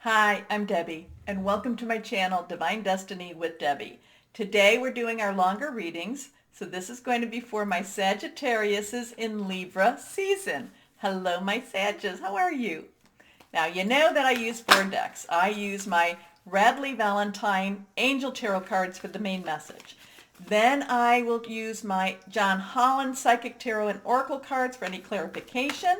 Hi, I'm Debbie, and welcome to my channel, Divine Destiny with Debbie. Today we're doing our longer readings, so this is going to be for my Sagittariuses in Libra season. Hello, my Sagittarius, how are you? Now, you know that I use 4 decks. I use my Radley Valentine Angel Tarot cards for the main message. Then I will use my John Holland Psychic Tarot and Oracle cards for any clarification.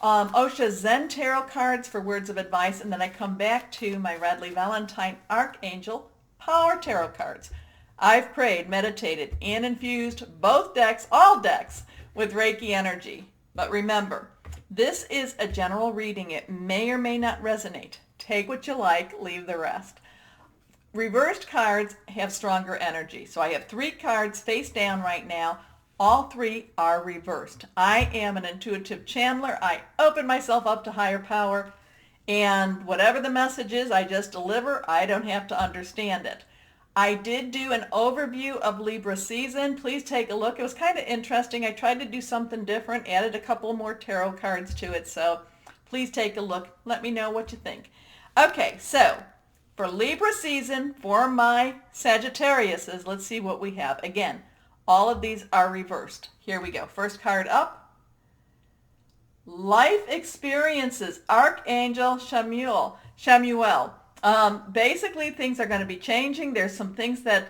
Osha Zen Tarot cards for words of advice, and then I come back to my Radley Valentine Archangel Power Tarot cards. I've prayed, meditated, and infused both decks, all decks, with Reiki energy. But remember, this is a general reading. It may or may not resonate. Take what you like, leave the rest. Reversed cards have stronger energy. So I have 3 cards face down right now. All 3 are reversed. I am an intuitive channeler. I open myself up to higher power, and whatever the message is, I just deliver. I don't have to understand it. I did do an overview of Libra season. Please take a look. It was kind of interesting. I tried to do something different, added a couple more tarot cards to it, so please take a look. Let me know what you think. Okay, so for Libra season, for my Sagittariuses, let's see what we have. Again, all of these are reversed. Here we go. First card up. Life experiences, Archangel Shamuel. Basically, things are going to be changing. There's some things that,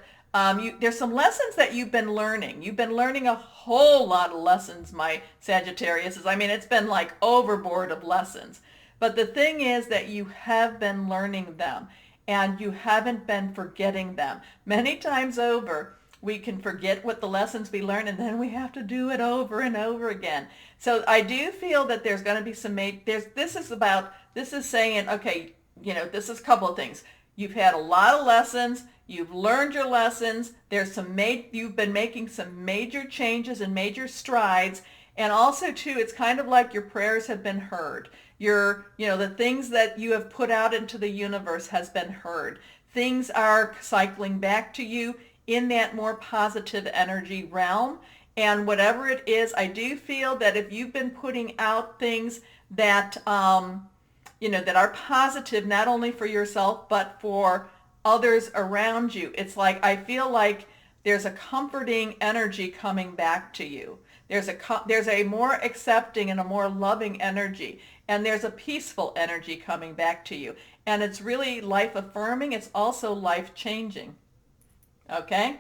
there's some lessons that you've been learning. You've been learning a whole lot of lessons, my Sagittarius. I mean, it's been like overboard of lessons. But the thing is that you have been learning them, and you haven't been forgetting them. Many times over, we can forget what the lessons we learned, and then we have to do it over and over again. So I do feel that there's going to be some, this is saying, okay, this is a couple of things. You've had a lot of lessons. You've learned your lessons. You've been making some major changes and major strides. And also too, it's kind of like your prayers have been heard. The things that you have put out into the universe has been heard. Things are cycling back to you in that more positive energy realm. And whatever it is, I do feel that if you've been putting out things that, that are positive, not only for yourself, but for others around you, it's like, I feel like there's a comforting energy coming back to you. There's a more accepting and a more loving energy. And there's a peaceful energy coming back to you. And it's really life affirming. It's also life changing. Okay?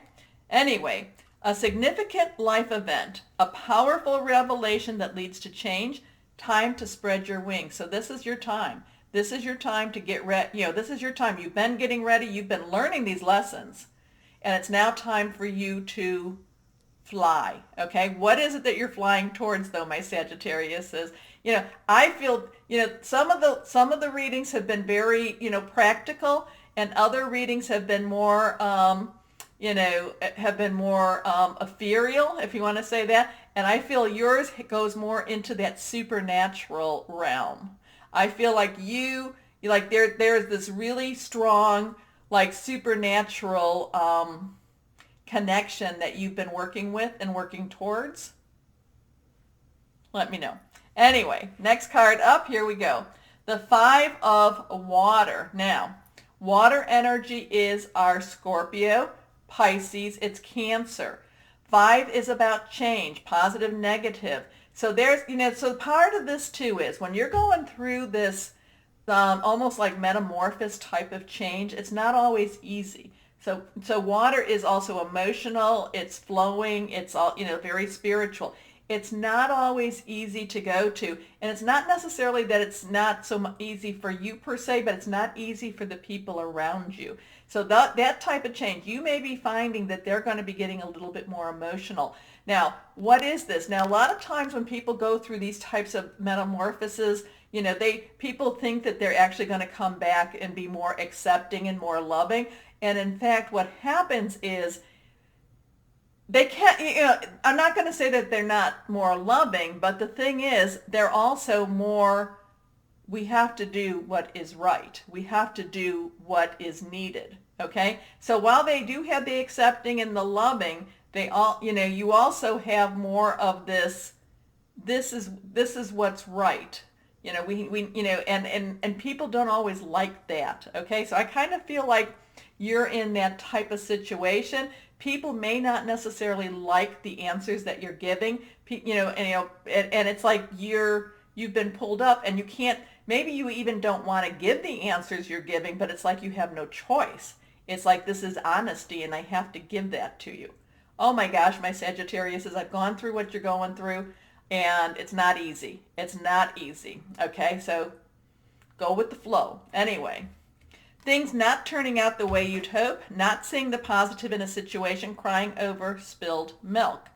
Anyway, a significant life event, a powerful revelation that leads to change, time to spread your wings. So this is your time. This is your time to get ready. This is your time. You've been getting ready. You've been learning these lessons. And it's now time for you to fly. Okay? What is it that you're flying towards, though, my Sagittarius is? I feel, some of the readings have been very, practical, and other readings have been more, ethereal, if you want to say that. And I feel yours goes more into that supernatural realm. I feel like there's this really strong, like, supernatural connection that you've been working with and working towards. Let me know. Anyway, next card up, here we go. The 5 of Water. Now, water energy is our Scorpio, Pisces, it's Cancer. 5 is about change, positive, negative. So so part of this too is when you're going through this almost like metamorphosis type of change, it's not always easy. So water is also emotional, it's flowing, it's all, very spiritual. It's not always easy to go to, and it's not necessarily that it's not so easy for you per se, but it's not easy for the people around you. So that type of change, you may be finding that they're going to be getting a little bit more emotional. Now, what is this? Now, a lot of times when people go through these types of metamorphoses, people think that they're actually going to come back and be more accepting and more loving. And in fact, what happens is they can't, I'm not going to say that they're not more loving, but the thing is, they're also more, we have to do what is right. We have to do what is needed. Okay? So while they do have the accepting and the loving, you also have more of this is what's right. And people don't always like that. Okay, so I kind of feel like you're in that type of situation. People may not necessarily like the answers that you're giving, and it's like you've been pulled up and you can't, maybe you even don't want to give the answers you're giving, but it's like you have no choice. It's like, this is honesty and I have to give that to you. Oh my gosh, my Sagittarius, I've gone through what you're going through, and it's not easy. It's not easy. Okay, so go with the flow. Anyway, things not turning out the way you'd hope, not seeing the positive in a situation, crying over spilled milk.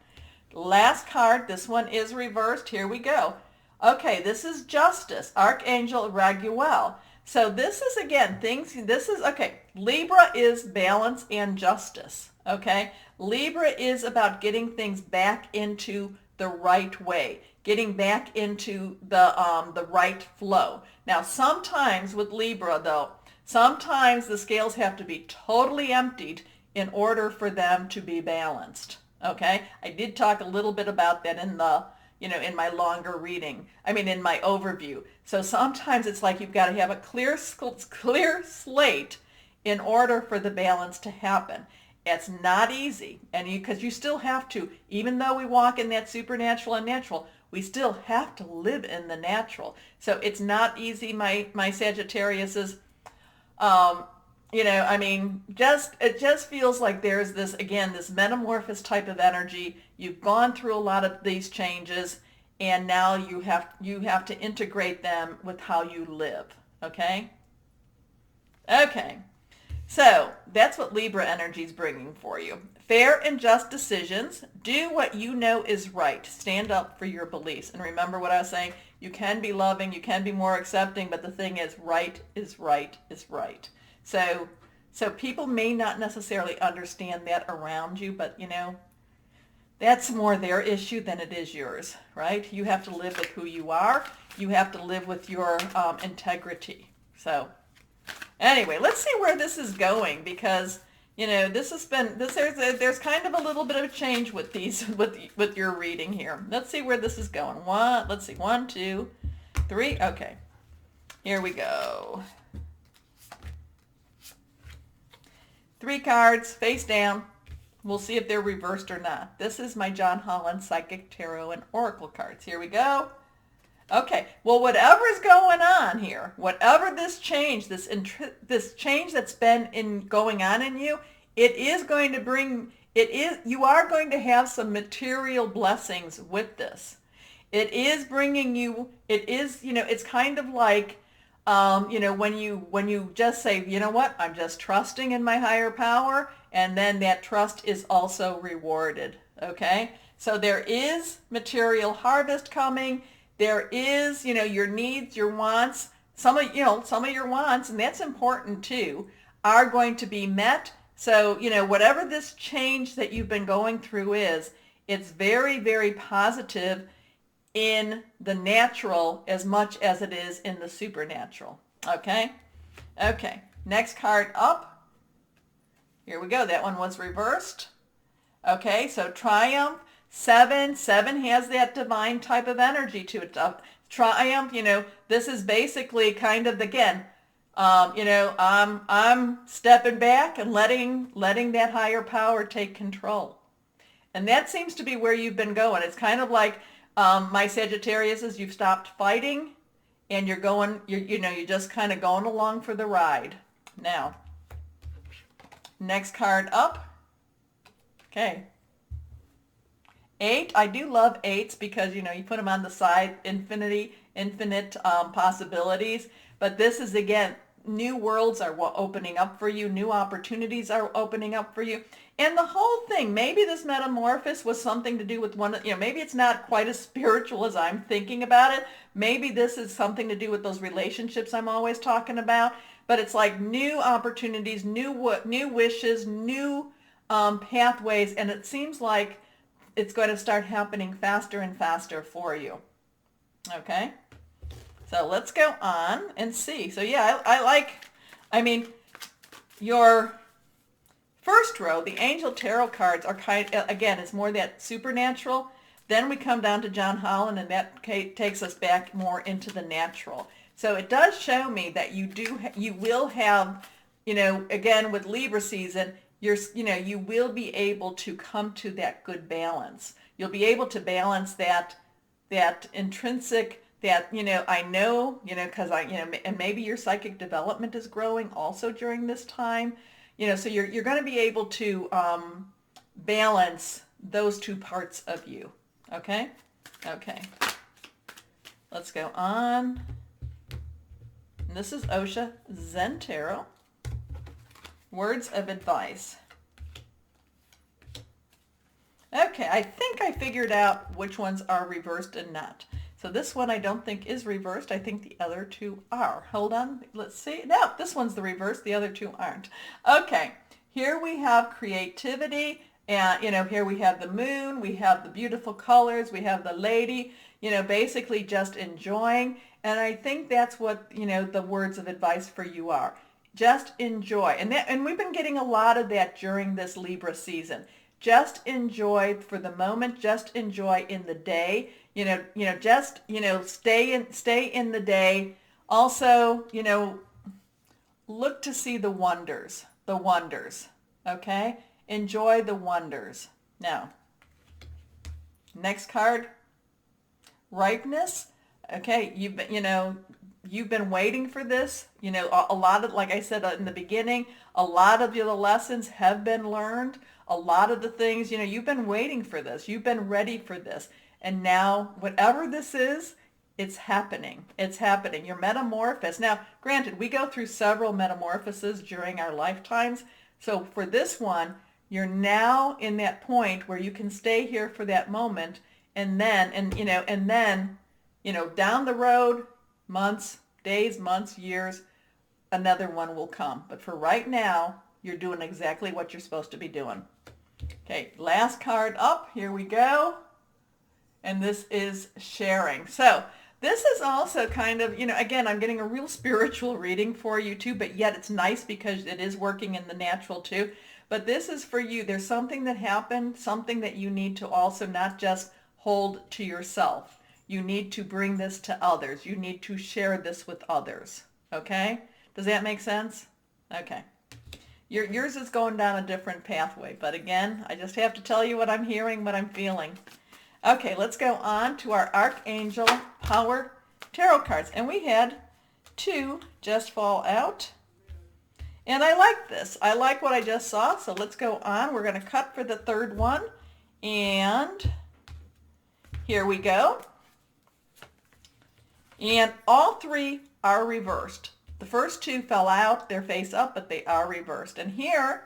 Last card, this one is reversed. Here we go. Okay, this is Justice, Archangel Raguel. So this is, again, okay, Libra is balance and justice, okay? Libra is about getting things back into the right way, getting back into the right flow. Now, sometimes with Libra, though, sometimes the scales have to be totally emptied in order for them to be balanced, okay? I did talk a little bit about that in my longer reading. In my overview. So sometimes it's like you've got to have a clear slate in order for the balance to happen. It's not easy, because you still have to, even though we walk in that supernatural and natural, we still have to live in the natural. So it's not easy, my Sagittariuses. It just feels like there's this, again, this metamorphosis type of energy. You've gone through a lot of these changes, and now you have to integrate them with how you live. Okay? Okay. So that's what Libra energy is bringing for you. Fair and just decisions. Do what you know is right. Stand up for your beliefs. And remember what I was saying, you can be loving, you can be more accepting, but the thing is, right is right is right. So people may not necessarily understand that around you, but that's more their issue than it is yours, right? You have to live with who you are. You have to live with your integrity. So anyway, let's see where this is going, because there's kind of a little bit of a change with these with your reading here. Let's see where this is going. Let's see, 1, 2, 3. Okay, here we go. 3 cards face down. We'll see if they're reversed or not. This is my John Holland Psychic Tarot and Oracle cards. Here we go. Okay, well, whatever is going on here, whatever this change, this change that's been going on in you, you are going to have some material blessings with this. It is bringing you, it's kind of like, when you just say, you know what, I'm just trusting in my higher power, and then that trust is also rewarded, okay? So there is material harvest coming. There is, your needs, your wants, some of your wants, and that's important too, are going to be met. So, whatever this change that you've been going through is, it's very, very positive in the natural as much as it is in the supernatural. Okay? Okay. Next card up. Here we go. That one was reversed. Okay, so Triumph. 7 has that divine type of energy to it. Triumph, this is basically kind of, again, I'm stepping back and letting that higher power take control. And that seems to be where you've been going. It's kind of like my Sagittarius is, you've stopped fighting and you're just kind of going along for the ride. Now, next card up. Okay. 8, I do love 8s because, you put them on the side, infinite possibilities. But this is, again, new worlds are opening up for you. New opportunities are opening up for you. And the whole thing, maybe this metamorphosis was something to do with maybe it's not quite as spiritual as I'm thinking about it. Maybe this is something to do with those relationships I'm always talking about. But it's like new opportunities, new wishes, new pathways. And it seems like it's going to start happening faster and faster for you. Okay? So let's go on and see. So yeah, your first row, the Angel Tarot cards are again, it's more that supernatural. Then we come down to John Holland, and that takes us back more into the natural. So it does show me that you will have, again with Libra season, you will be able to come to that good balance. You'll be able to balance that intrinsic, that, I know, because and maybe your psychic development is growing also during this time, so you're going to be able to balance those two parts of you. Okay? Okay. Let's go on. And this is Osha Zen Tarot. Words of advice. Okay, I think I figured out which ones are reversed and not. So this one I don't think is reversed. I think the other two are. Hold on. Let's see. No, this one's the reverse. The other two aren't. Okay. Here we have creativity. And, here we have the moon. We have the beautiful colors. We have the lady, basically just enjoying. And I think that's what, the words of advice for you are. Just enjoy. And we've been getting a lot of that during this Libra season. Just enjoy for the moment. Just enjoy in the day. Just, stay in the day. Also, look to see the wonders, okay? Enjoy the wonders. Now, next card, ripeness. Okay, you've been waiting for this. A lot of, like I said in the beginning, a lot of the lessons have been learned. A lot of the things, you've been waiting for this. You've been ready for this. And now, whatever this is, it's happening. It's happening. You're metamorphosed. Now, granted, we go through several metamorphoses during our lifetimes. So for this one, you're now in that point where you can stay here for that moment, and then, down the road, months, days, months, years, another one will come. But for right now, you're doing exactly what you're supposed to be doing. Okay, last card up. Here we go. And this is sharing. So this is also kind of, again, I'm getting a real spiritual reading for you too, but yet it's nice because it is working in the natural too. But this is for you. There's something that happened, something that you need to also not just hold to yourself. You need to bring this to others. You need to share this with others. Okay? Does that make sense? Okay. Yours is going down a different pathway. But again, I just have to tell you what I'm hearing, what I'm feeling. Okay, let's go on to our Archangel Power Tarot cards. And we had 2 just fall out. And I like this. I like what I just saw. So let's go on. We're going to cut for the third one. And here we go. And all 3 are reversed. The first 2 fell out. They're face up, but they are reversed. And here,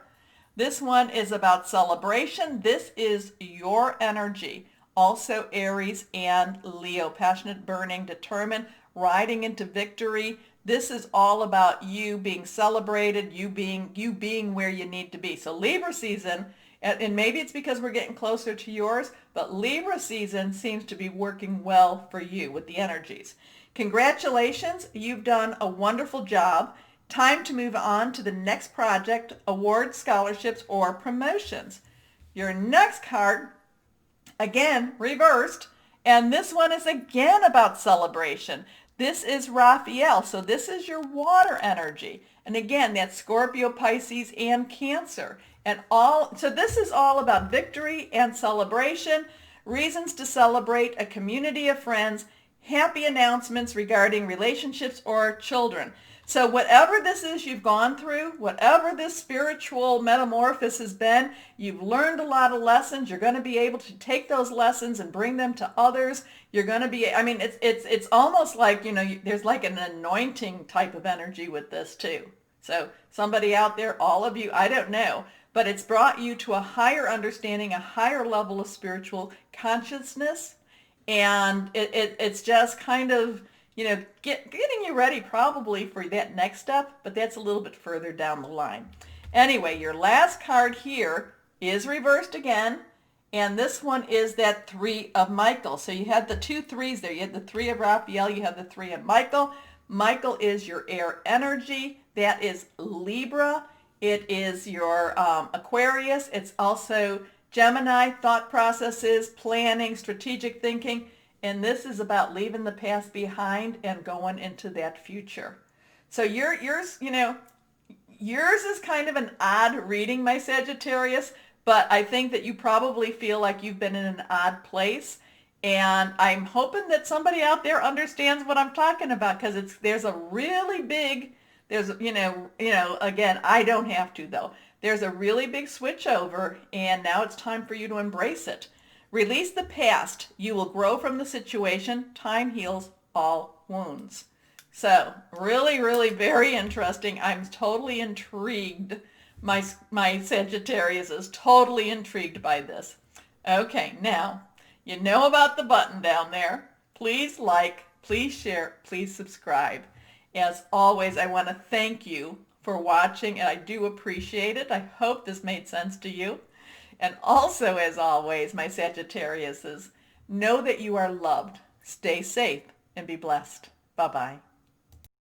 this one is about celebration. This is your energy. Also Aries and Leo. Passionate, burning, determined, riding into victory. This is all about you being celebrated, you being where you need to be. So Libra season, and maybe it's because we're getting closer to yours, but Libra season seems to be working well for you with the energies. Congratulations, you've done a wonderful job. Time to move on to the next project, awards, scholarships, or promotions. Your next card, again, reversed, and this one is again about celebration. This is Raphael, so this is your water energy. And again, that's Scorpio, Pisces, and Cancer. So this is all about victory and celebration, reasons to celebrate, a community of friends, happy announcements regarding relationships or children. So whatever this is you've gone through, whatever this spiritual metamorphosis has been, you've learned a lot of lessons. You're going to be able to take those lessons and bring them to others. You're going to be, it's almost like, there's like an anointing type of energy with this too. So somebody out there, all of you, I don't know, but it's brought you to a higher understanding, a higher level of spiritual consciousness. And it's just kind of, getting you ready probably for that next step, but that's a little bit further down the line. Anyway, your last card here is reversed again, and this one is that 3 of Michael. So you had the 2 3s there. You had the 3 of Raphael, you have the 3 of Michael. Michael is your air energy. That is Libra. It is your Aquarius. It's also Gemini, thought processes, planning, strategic thinking, and this is about leaving the past behind and going into that future. So yours, yours is kind of an odd reading, my Sagittarius, but I think that you probably feel like you've been in an odd place. And I'm hoping that somebody out there understands what I'm talking about, because there's a really big, again, I don't have to though. There's a really big switch over, and now it's time for you to embrace it. Release the past. You will grow from the situation. Time heals all wounds. So really, really very interesting. I'm totally intrigued. My Sagittarius is totally intrigued by this. Okay, now, you know about the button down there. Please like, please share, please subscribe. As always, I want to thank you for watching, and I do appreciate it. I hope this made sense to you. And also, as always, my Sagittariuses, know that you are loved. Stay safe and be blessed. Bye-bye.